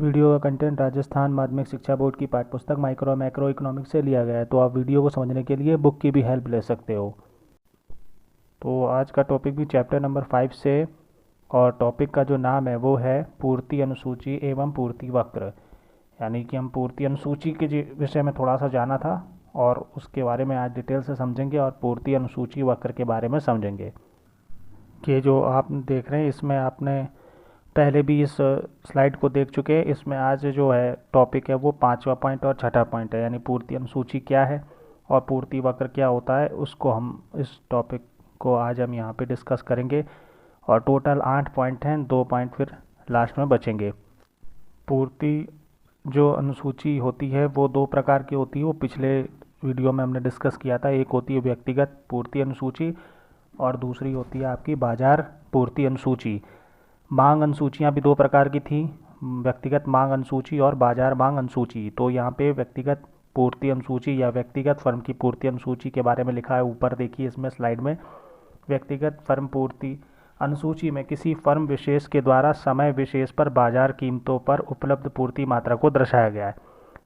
Video का content Rajasthan माध्यमिक शिक्षा बोर्ड की पाठ्यपुस्तक माइक्रो मैक्रो इकोनॉमिक्स से लिया गया है, तो आप वीडियो को समझने के लिए बुक की भी हेल्प ले सकते हो। तो आज का टॉपिक भी चैप्टर नंबर 5 से, और टॉपिक का जो नाम है वो है पूर्ति अनुसूची एवं पूर्ति वक्र। यानी कि हम पूर्ति अनुसूची के विषय में थोड़ा सा जाना था और उसके बारे में आज डिटेल से समझेंगे, और पूर्ति अनुसूची वक्र के बारे में समझेंगे। कि जो आप देख रहे हैं इसमें आपने पहले भी इस स्लाइड को देख चुके हैं। इसमें आज जो है टॉपिक है वो 5वां पॉइंट और 6ठा पॉइंट है, यानी पूर्ति अनुसूची क्या है और पूर्ति वक्र क्या होता है, उसको हम इस टॉपिक को आज हम यहाँ पे डिस्कस करेंगे। और टोटल 8 पॉइंट हैं, 2 पॉइंट फिर लास्ट में बचेंगे। पूर्ति जो अनुसूची होती है वो 2 प्रकार की होती है, वो पिछले वीडियो में हमने डिस्कस किया था। एक होती है व्यक्तिगत पूर्ति अनुसूची और दूसरी होती है आपकी बाजार पूर्ति अनुसूची। मांग अनुसूचियाँ भी 2 प्रकार की थी, व्यक्तिगत मांग अनुसूची और बाजार मांग अनुसूची। तो यहाँ पे व्यक्तिगत पूर्ति अनुसूची या व्यक्तिगत फर्म की पूर्ति अनुसूची के बारे में लिखा है, ऊपर देखिए इसमें स्लाइड में। व्यक्तिगत फर्म पूर्ति अनुसूची में किसी फर्म विशेष के द्वारा समय विशेष पर बाजार कीमतों पर उपलब्ध पूर्ति मात्रा को दर्शाया गया है।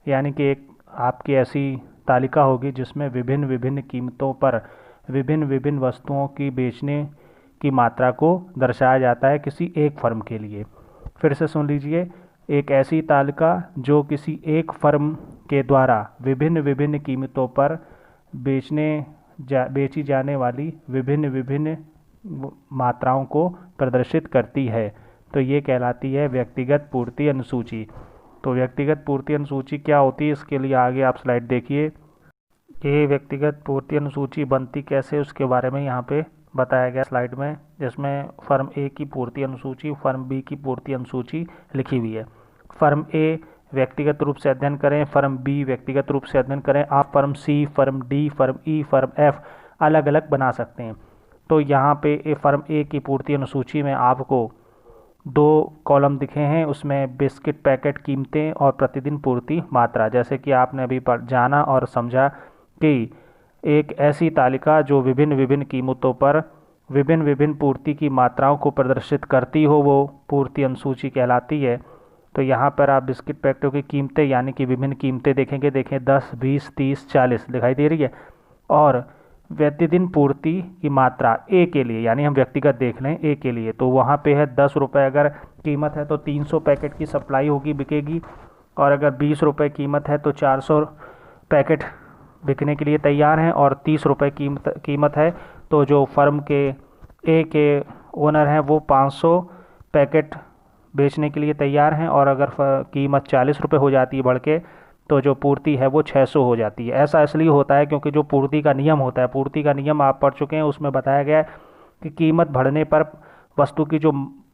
यानी कि एक आपकी ऐसी तालिका होगी जिसमें विभिन्न विभिन्न कीमतों पर विभिन्न विभिन्न वस्तुओं की बेचने की मात्रा को दर्शाया जाता है किसी एक फर्म के लिए। फिर से सुन लीजिए, एक ऐसी तालिका जो किसी एक फर्म के द्वारा विभिन्न विभिन्न कीमतों पर बेची जाने वाली विभिन्न विभिन्न मात्राओं को प्रदर्शित करती है, तो ये कहलाती है व्यक्तिगत पूर्ति अनुसूची। तो व्यक्तिगत पूर्ति अनुसूची क्या होती है, इसके लिए आगे आप स्लाइड देखिए। ये व्यक्तिगत पूर्ति अनुसूची बनती कैसे उसके बारे में यहाँ पे बताया गया स्लाइड में, जिसमें फर्म ए की पूर्ति अनुसूची, फर्म बी की पूर्ति अनुसूची लिखी हुई है। फर्म ए व्यक्तिगत रूप से अध्ययन करें, फर्म बी व्यक्तिगत रूप से अध्ययन करें। आप firm C, firm D, firm ई, फर्म एफ अलग अलग बना सकते हैं। तो यहाँ पे फर्म ए की पूर्ति अनुसूची में आपको 2 कॉलम दिखे हैं, उसमें बिस्किट पैकेट कीमतें और प्रतिदिन पूर्ति मात्रा। जैसे कि आपने अभी जाना और समझा कि एक ऐसी तालिका जो विभिन्न विभिन्न कीमतों पर विभिन्न विभिन्न पूर्ति की मात्राओं को प्रदर्शित करती हो, वो पूर्ति अनुसूची कहलाती है। तो यहाँ पर आप बिस्किट पैकेटों की कीमतें यानी कि विभिन्न कीमतें देखेंगे, देखें 10, 20, 30, 40 दिखाई दे रही है। और प्रतिदिन पूर्ति की मात्रा ए के लिए, यानी हम व्यक्तिगत देख लें ए के लिए, तो वहाँ पे है 10 रुपये अगर कीमत है तो 300 पैकेट की सप्लाई होगी, बिकेगी। और अगर 20 रुपये कीमत है तो 400 पैकेट बिकने के लिए तैयार हैं। और 30 रुपये कीमत है तो जो फर्म के ए के ओनर हैं वो 500 पैकेट बेचने के लिए तैयार हैं। और अगर कीमत 40 रुपये हो जाती है बढ़ के, तो जो पूर्ति है वो 600 हो जाती है। ऐसा इसलिए होता है क्योंकि जो पूर्ति का नियम होता है, पूर्ति का नियम आप पढ़ चुके हैं, उसमें बताया गया है कि कीमत बढ़ने पर वस्तु की जो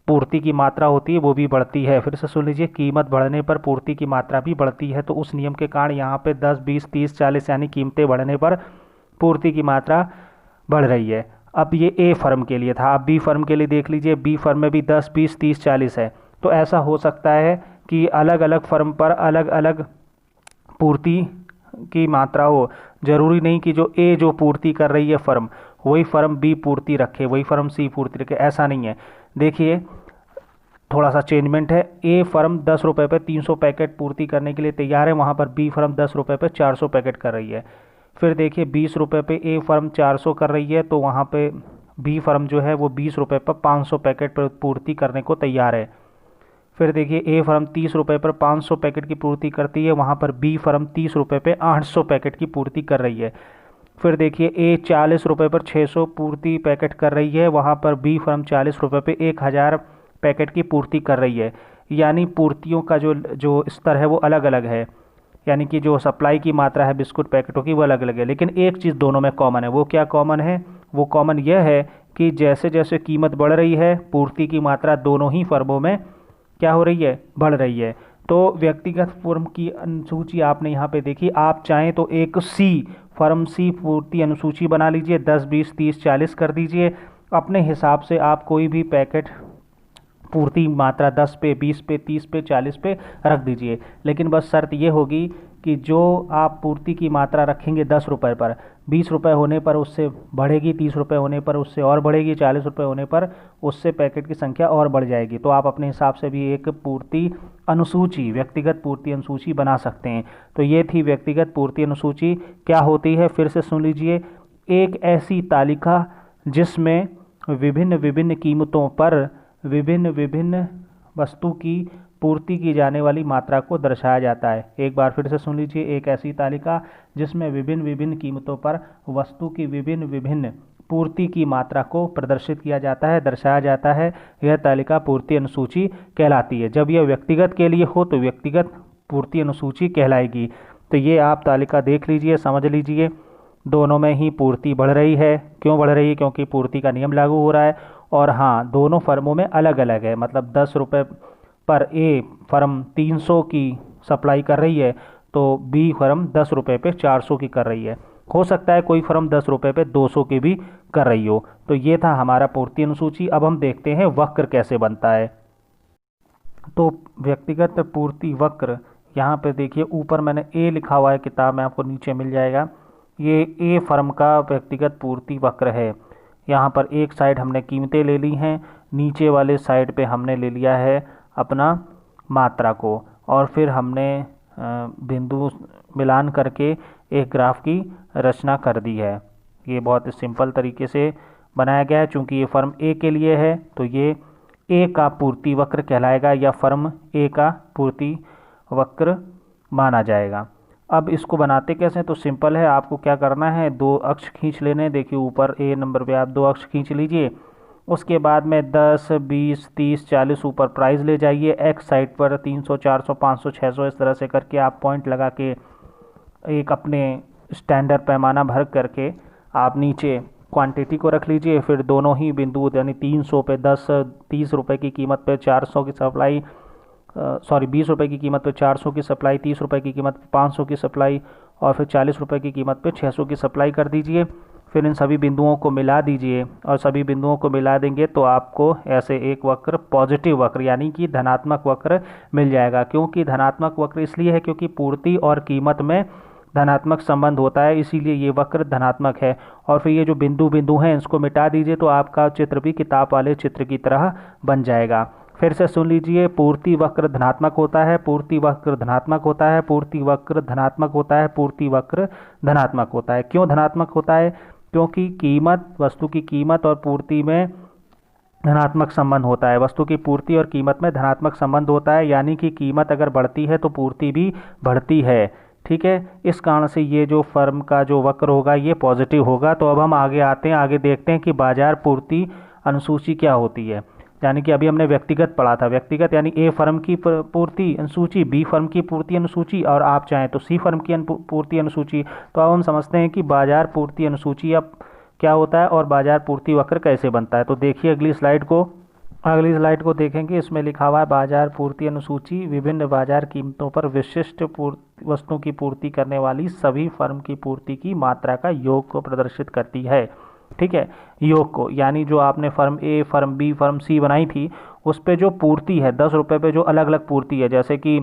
पूर्ति की मात्रा होती है वो भी बढ़ती है। फिर से सुन लीजिए, कीमत बढ़ने पर पूर्ति की मात्रा भी बढ़ती है। तो उस नियम के कारण यहाँ पे 10, 20, 30, 40 यानी कीमतें बढ़ने पर पूर्ति की मात्रा बढ़ रही है। अब ये ए फर्म के लिए था। अब बी फर्म के लिए देख लीजिए, बी फर्म में भी 10, 20, 30, 40 है। तो ऐसा हो सकता है कि अलग अलग फर्म पर अलग अलग पूर्ति की मात्रा हो। जरूरी नहीं कि जो ए जो पूर्ति कर रही है फर्म, वही फर्म बी पूर्ति रखे, वही फर्म सी पूर्ति रखे, ऐसा नहीं है। देखिए थोड़ा सा चेंजमेंट है। ए फर्म 10 रुपये पे 300 पैकेट पूर्ति करने के लिए तैयार है, वहाँ पर बी फर्म 10 रुपये पे 400 पैकेट कर रही है। फिर देखिए 20 रुपये पे ए फर्म 400 कर रही है, तो वहाँ पे बी फर्म जो है वो 20 रुपये पर 500 पैकेट पूर्ति करने को तैयार है। फिर देखिए ए फर्म 30 रुपये पर 500 पैकेट की पूर्ति करती है, वहाँ पर बी फर्म 30 रुपये पे 800 पैकेट की पूर्ति कर रही है। फिर देखिए ए 40 रुपये पर 600 पूर्ति पैकेट कर रही है, वहाँ पर बी फर्म 40 रुपये पे 1000 पैकेट की पूर्ति कर रही है। यानी पूर्तियों का जो स्तर है वो अलग अलग है, यानी कि जो सप्लाई की मात्रा है बिस्कुट पैकेटों की वो अलग अलग है। लेकिन एक चीज़ दोनों में कॉमन है। वो क्या कॉमन है? वो कॉमन यह है कि जैसे जैसे कीमत बढ़ रही है, पूर्ति की मात्रा दोनों ही फर्मों में क्या हो रही है? बढ़ रही है। तो व्यक्तिगत फर्म की अनुसूची आपने यहाँ पे देखी। आप चाहें तो एक सी फर्म सी पूर्ति अनुसूची बना लीजिए, 10, 20, 30, 40 कर दीजिए। अपने हिसाब से आप कोई भी पैकेट पूर्ति मात्रा 10 पे, 20 पे, 30 पे, 40 पे रख दीजिए। लेकिन बस शर्त ये होगी कि जो आप पूर्ति की मात्रा रखेंगे 10 रुपये पर, 20 रुपये होने पर उससे बढ़ेगी, 30 रुपये होने पर उससे और बढ़ेगी, 40 रुपये होने पर उससे पैकेट की संख्या और बढ़ जाएगी। तो आप अपने हिसाब से भी एक पूर्ति अनुसूची, व्यक्तिगत पूर्ति अनुसूची बना सकते हैं। तो ये थी व्यक्तिगत पूर्ति अनुसूची। क्या होती है फिर से सुन लीजिए। एक ऐसी तालिका जिसमें विभिन्न विभिन्न कीमतों पर विभिन्न विभिन्न वस्तु की पूर्ति की जाने वाली मात्रा को दर्शाया जाता है। एक बार फिर से सुन लीजिए। एक ऐसी तालिका जिसमें विभिन्न विभिन्न कीमतों पर वस्तु की विभिन्न विभिन्न पूर्ति की मात्रा को प्रदर्शित किया जाता है, दर्शाया जाता है, यह तालिका पूर्ति अनुसूची कहलाती है। जब यह व्यक्तिगत के लिए हो तो व्यक्तिगत पूर्ति अनुसूची कहलाएगी। तो ये आप तालिका देख लीजिए, समझ लीजिए। दोनों में ही पूर्ति बढ़ रही है। क्यों बढ़ रही है? क्योंकि पूर्ति का नियम लागू हो रहा है। और हाँ, दोनों फर्मों में अलग अलग है। मतलब 10 रुपये पर ए फर्म 300 की सप्लाई कर रही है तो बी फर्म 10 रुपये पे 400 की कर रही है। हो सकता है कोई फर्म 10 रुपये पे 200 की भी कर रही हो। तो ये था हमारा पूर्ति अनुसूची। अब हम देखते हैं वक्र कैसे बनता है। तो व्यक्तिगत पूर्ति वक्र, यहाँ पे देखिए ऊपर मैंने ए लिखा हुआ है किताब में, आपको नीचे मिल जाएगा। ये ए फर्म का व्यक्तिगत पूर्ति वक्र है। यहाँ पर एक साइड हमने कीमतें ले ली हैं, नीचे वाले साइड पे हमने ले लिया है अपना मात्रा को, और फिर हमने बिंदु मिलान करके एक ग्राफ की रचना कर दी है। ये बहुत सिंपल तरीके से बनाया गया है। चूँकि ये फर्म ए के लिए है तो ये ए का पूर्ति वक्र कहलाएगा या फर्म ए का पूर्ति वक्र माना जाएगा। अब इसको बनाते कैसे हैं? तो सिंपल है, आपको क्या करना है, दो अक्ष खींच लेने। देखिए ऊपर ए नंबर पे आप दो अक्ष खींच लीजिए। उसके बाद में 10, 20, 30, 40 ऊपर प्राइस ले जाइए। एक्स साइड पर 300, 400, 500, 600 इस तरह से करके आप पॉइंट लगा के एक अपने स्टैंडर्ड पैमाना भर करके आप नीचे क्वांटिटी को रख लीजिए। फिर दोनों ही बिंदु यानी 300 पे 10, 30 रुपये की कीमत पे 400 की सप्लाई, 20 रुपये की कीमत पे 400 की सप्लाई, 30 रुपये की कीमत पे 500 की सप्लाई, और फिर 40 रुपये की कीमत पे 600 की सप्लाई कर दीजिए। फिर इन सभी बिंदुओं को मिला दीजिए, और सभी बिंदुओं को मिला देंगे तो आपको ऐसे एक वक्र, पॉजिटिव वक्र यानी कि धनात्मक वक्र मिल जाएगा। क्योंकि धनात्मक वक्र इसलिए है क्योंकि पूर्ति और कीमत में धनात्मक संबंध होता है, इसीलिए ये वक्र धनात्मक है। और फिर ये जो बिंदु हैं इसको मिटा दीजिए तो आपका चित्र भी किताब वाले चित्र की तरह बन जाएगा। फिर से सुन लीजिए। पूर्ति वक्र धनात्मक होता है, पूर्ति वक्र धनात्मक होता है, पूर्ति वक्र धनात्मक होता है, पूर्ति वक्र धनात्मक होता है। क्यों धनात्मक होता है? क्योंकि कीमत, वस्तु की कीमत और पूर्ति में धनात्मक संबंध होता है। वस्तु की पूर्ति और कीमत में धनात्मक संबंध होता है, यानी कि कीमत अगर बढ़ती है तो पूर्ति भी बढ़ती है। ठीक है, इस कारण से ये जो फर्म का जो वक्र होगा ये पॉजिटिव होगा। तो अब हम आगे आते हैं, आगे देखते हैं कि बाजार पूर्ति अनुसूची क्या होती है। यानी कि अभी हमने व्यक्तिगत पढ़ा था। व्यक्तिगत यानी ए फर्म की पूर्ति अनुसूची, बी फर्म की पूर्ति अनुसूची, और आप चाहें तो सी फर्म की पूर्ति अनुसूची। तो अब हम समझते हैं कि बाजार पूर्ति अनुसूची अब क्या होता है और बाजार पूर्ति वक्र कैसे बनता है। तो देखिए अगली स्लाइड को देखेंगे। इसमें लिखा हुआ है बाजार पूर्ति अनुसूची विभिन्न बाजार कीमतों पर विशिष्ट वस्तुओं की पूर्ति करने वाली सभी फर्म की पूर्ति की मात्रा का योग को प्रदर्शित करती है। ठीक है, योग को, यानी जो आपने फर्म ए, फर्म बी, फर्म सी बनाई थी उस पे जो पूर्ति है 10 रुपये पे जो अलग अलग पूर्ति है, जैसे कि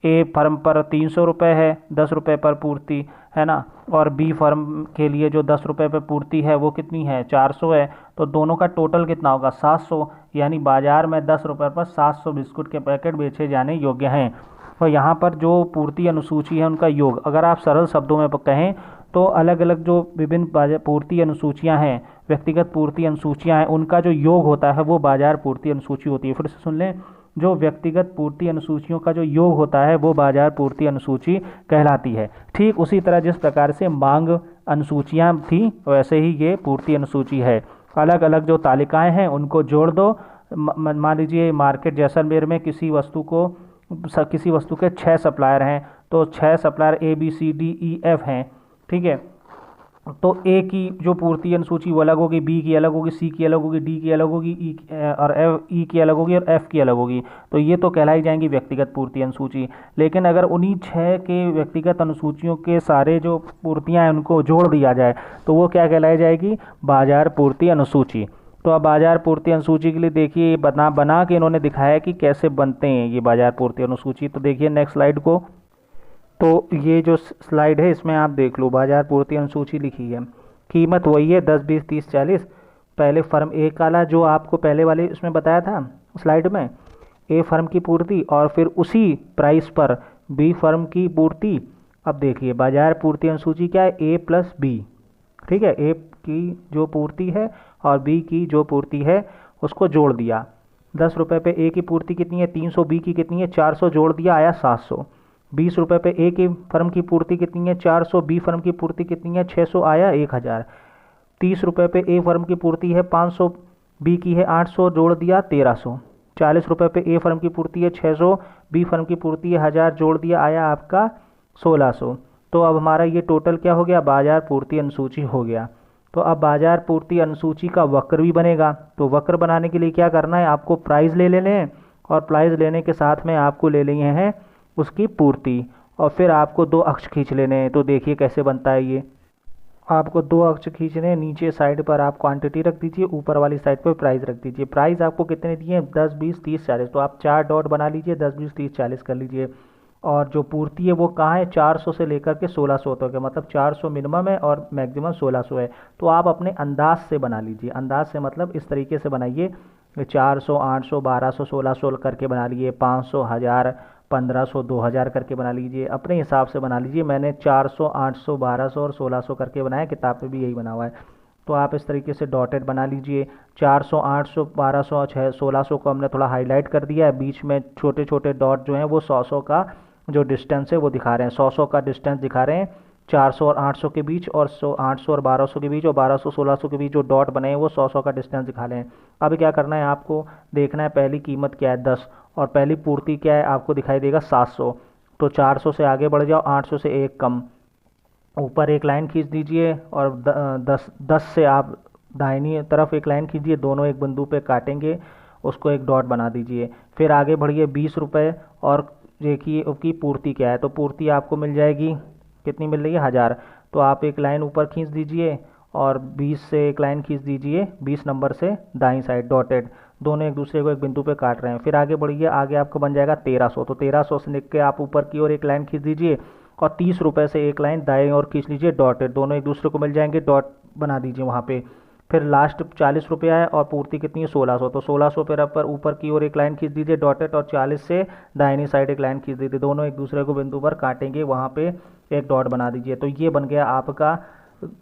ए फर्म पर 300 रुपये है, 10 रुपये पर पूर्ति है ना, और बी फर्म के लिए जो 10 रुपये पे पूर्ति है वो कितनी है, 400 है। तो दोनों का टोटल कितना होगा, 700। यानी बाजार में 10 रुपये पर 700 बिस्कुट के पैकेट बेचे जाने योग्य हैं। और यहाँ पर जो पूर्ति अनुसूची है उनका योग, अगर आप सरल शब्दों में कहें तो अलग अलग जो विभिन्न पूर्ति अनुसूचियाँ हैं, व्यक्तिगत पूर्ति अनुसूचियाँ हैं, उनका जो योग होता है वो बाजार पूर्ति अनुसूची होती है। फिर से सुन लें, जो व्यक्तिगत पूर्ति अनुसूचियों का जो योग होता है वो बाजार पूर्ति अनुसूची कहलाती है। ठीक उसी तरह जिस प्रकार से मांग अनुसूचियाँ थी वैसे ही ये पूर्ति अनुसूची है। अलग अलग जो तालिकाएं हैं उनको जोड़ दो। मान लीजिए मार्केट जैसलमेर में किसी वस्तु के 6 सप्लायर हैं, तो 6 supplier A B C D E F हैं। ठीक है, तो ए की जो पूर्ति अनुसूची वो अलग होगी, बी की अलग होगी, सी की अलग होगी, डी की अलग होगी, ई की अलग होगी और एफ की अलग होगी। तो ये तो कहलाई जाएंगी व्यक्तिगत पूर्ति अनुसूची। लेकिन अगर उन्हीं 6 के व्यक्तिगत अनुसूचियों के सारे जो पूर्तियाँ हैं उनको जोड़ दिया जाए तो वो क्या कहलाई जाएगी, बाजार पूर्ति अनुसूची। तो अब बाजार पूर्ति अनुसूची के लिए देखिए ये बना के इन्होंने दिखाया कि कैसे बनते हैं ये बाजार पूर्ति अनुसूची। तो देखिए नेक्स्ट स्लाइड को। तो ये जो स्लाइड है इसमें आप देख लो बाजार पूर्ति अनुसूची लिखी है। कीमत वही है 10, 20, 30, 40। पहले फर्म ए वाला जो आपको पहले वाले इसमें बताया था स्लाइड में, ए फर्म की पूर्ति और फिर उसी प्राइस पर बी फर्म की पूर्ति। अब देखिए बाजार पूर्ति अनुसूची क्या है, ए प्लस बी, ठीक है। ए की जो पूर्ति है और बी की जो पूर्ति है उसको जोड़ दिया। 10 रुपये पे ए की पूर्ति कितनी है 300, बी की कितनी है 400, जोड़ दिया आया 700। 20 रुपये पे ए की फर्म की पूर्ति कितनी है 400, बी फर्म की पूर्ति कितनी है 600, आया 1000। 30 रुपये पे ए फर्म की पूर्ति है 500, बी की है 800, जोड़ दिया 1300। 40 रुपये पे ए फर्म की पूर्ति है 600, बी फर्म की पूर्ति है 1000, जोड़ दिया आया आपका 1600। तो अब हमारा ये टोटल क्या हो गया, बाजार पूर्ति अनुसूची हो गया। तो अब बाजार पूर्ति अनुसूची का वक्र भी बनेगा। तो वक्र बनाने के लिए क्या करना है, आपको प्राइस ले लेने हैं और प्राइस लेने के साथ में आपको ले लिए हैं उसकी पूर्ति और फिर आपको 2 अक्ष खींच लेने हैं। तो देखिए कैसे बनता है ये, आपको 2 अक्ष खींचने हैं। नीचे साइड पर आप क्वांटिटी रख दीजिए, ऊपर वाली साइड पर प्राइस रख दीजिए। प्राइस आपको कितने दिए हैं 10, 20, 30, 40। तो आप 4 डॉट बना लीजिए, 10, 20, 30, 40 कर लीजिए। और जो पूर्ति है वो कहाँ है 400 से लेकर के 1600 तक है, मतलब 400 मिनिमम है और मैक्सिमम 1600 है। तो आप अपने अंदाज से बना लीजिए। अंदाज से मतलब इस तरीके से बनाइए 400, 800, 1200, 1600 करके बना लीजिए, 500, 1000, 1500, 2000 करके बना लीजिए। अपने हिसाब से बना लीजिए। मैंने 400, 800, 1200 और 1600 करके बनाया, किताब पे भी यही बना हुआ है। तो आप इस तरीके से डॉटेड बना लीजिए। 400, 800, 1200 और 1600 को हमने थोड़ा हाईलाइट कर दिया है। बीच में छोटे छोटे डॉट जो हैं वो 100 का जो डिस्टेंस है वो दिखा रहे हैं, 100 का डिस्टेंस दिखा रहे हैं 400 और 800 के बीच, और 800 और 1200 के बीच, और 1200 1600 के बीच जो डॉट बने हैं वो 100 का डिस्टेंस दिखा रहे हैं। अब क्या करना है, आपको देखना है पहली कीमत क्या है 10 और पहली पूर्ति क्या है, आपको दिखाई देगा 700। तो 400 से आगे बढ़ जाओ, 800 से एक कम, ऊपर एक लाइन खींच दीजिए और 10 से आप दाहिनी तरफ एक लाइन खींचिए, दोनों एक बिंदु पे काटेंगे, उसको एक डॉट बना दीजिए। फिर आगे बढ़िए 20 रुपये और देखिए उसकी पूर्ति क्या है। तो पूर्ति आपको मिल जाएगी, कितनी मिल रही है 1000। तो आप एक लाइन ऊपर खींच दीजिए और 20 से एक लाइन खींच दीजिए 20 नंबर से दाईं साइड डॉटेड, दोनों एक दूसरे को एक बिंदु पे काट रहे हैं। फिर आगे बढ़िए, आगे आपको बन जाएगा 1300। तो 1300 से लिख के आप ऊपर की ओर एक लाइन खींच दीजिए और 30 रुपये से एक लाइन दाएं ओर खींच लीजिए डॉटेड, दोनों एक दूसरे को मिल जाएंगे, डॉट बना दीजिए वहाँ पे। फिर लास्ट 40 रुपये है और पूर्ति कितनी है 1600। तो 1600 पर ऊपर की ओर एक लाइन खींच दीजिए डॉटेड और 40 से दाहिनी साइड एक लाइन खींच दीजिए, दोनों एक दूसरे को बिंदु पर काटेंगे, वहाँ पे एक डॉट बना दीजिए। तो ये बन गया आपका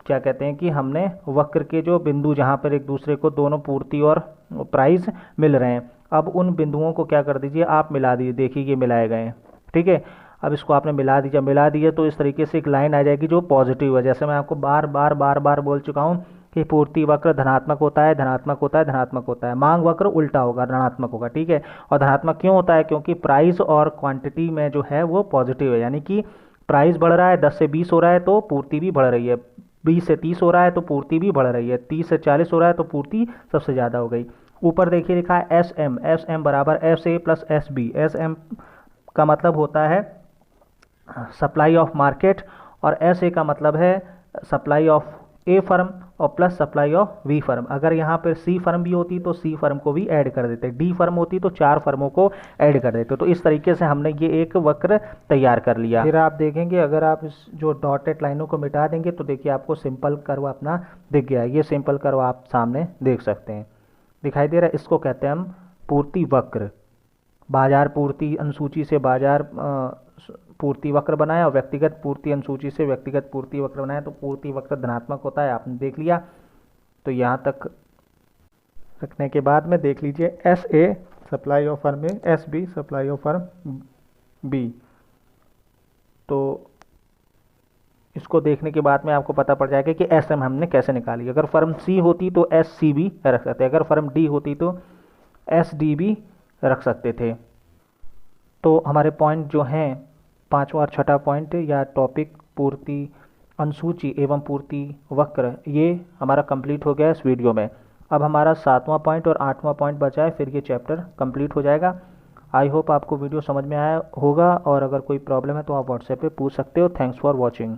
क्या कहते हैं कि हमने वक्र के जो बिंदु जहाँ पर एक दूसरे को दोनों पूर्ति और प्राइस मिल रहे हैं। अब उन बिंदुओं को क्या कर दीजिए, आप मिला दीजिए। देखिए ये मिलाए गए हैं, ठीक है। अब इसको आपने मिला दिया तो इस तरीके से एक लाइन आ जाएगी जो पॉजिटिव है। जैसे मैं आपको बार बार बोल चुका हूँ कि पूर्ति वक्र धनात्मक होता है, धनात्मक होता है, धनात्मक होता है। मांग वक्र उल्टा होगा, ऋणात्मक होगा, ठीक है। और धनात्मक क्यों होता है, क्योंकि प्राइस और क्वांटिटी में जो है वो पॉजिटिव है, यानी कि प्राइस बढ़ रहा है, 10 से 20 हो रहा है तो पूर्ति भी बढ़ रही है, 20 से 30 हो रहा है तो पूर्ति भी बढ़ रही है, 30 से 40 हो रहा है तो पूर्ति सबसे ज़्यादा हो गई। ऊपर देखिए लिखा है एस एम बराबर S A plus S B. S M का मतलब होता है सप्लाई ऑफ मार्केट और एस ए का मतलब है सप्लाई ऑफ ए फर्म और plus supply of B firm. अगर यहाँ पर सी फर्म भी होती तो सी फर्म को भी ऐड कर देते, डी फर्म होती तो 4 फर्मों को ऐड कर देते। तो इस तरीके से हमने ये एक वक्र तैयार कर लिया। फिर आप देखेंगे अगर आप इस जो डॉटेड लाइनों को मिटा देंगे तो देखिए आपको सिंपल कर्व अपना दिख गया है। ये सिंपल कर्व आप सामने देख सकते हैं, दिखाई दे रहा है। इसको कहते हैं हम पूर्ति वक्र। बाजार पूर्ति अनुसूची से बाजार पूर्ति वक्र बनाया और व्यक्तिगत पूर्ति अनुसूची से व्यक्तिगत पूर्ति वक्र बनाया। तो पूर्ति वक्र धनात्मक होता है, आपने देख लिया। तो यहाँ तक रखने के बाद में देख लीजिए S A supply of firm A, S B supply of firm B. तो इसको देखने के बाद में आपको पता पड़ जाएगा कि एस एम हमने कैसे निकाली। अगर फर्म सी होती तो एस सी भी रख सकते, अगर फर्म डी होती तो एस डी भी रख सकते थे। तो हमारे पॉइंट जो हैं 5वां और 6वां पॉइंट या टॉपिक पूर्ति अनुसूची एवं पूर्ति वक्र, ये हमारा कंप्लीट हो गया इस वीडियो में। अब हमारा 7वां पॉइंट और 8वां पॉइंट बचा है, फिर ये चैप्टर कंप्लीट हो जाएगा। आई होप आपको वीडियो समझ में आया होगा और अगर कोई प्रॉब्लम है तो आप व्हाट्सएप पे पूछ सकते हो। Thanks for watching.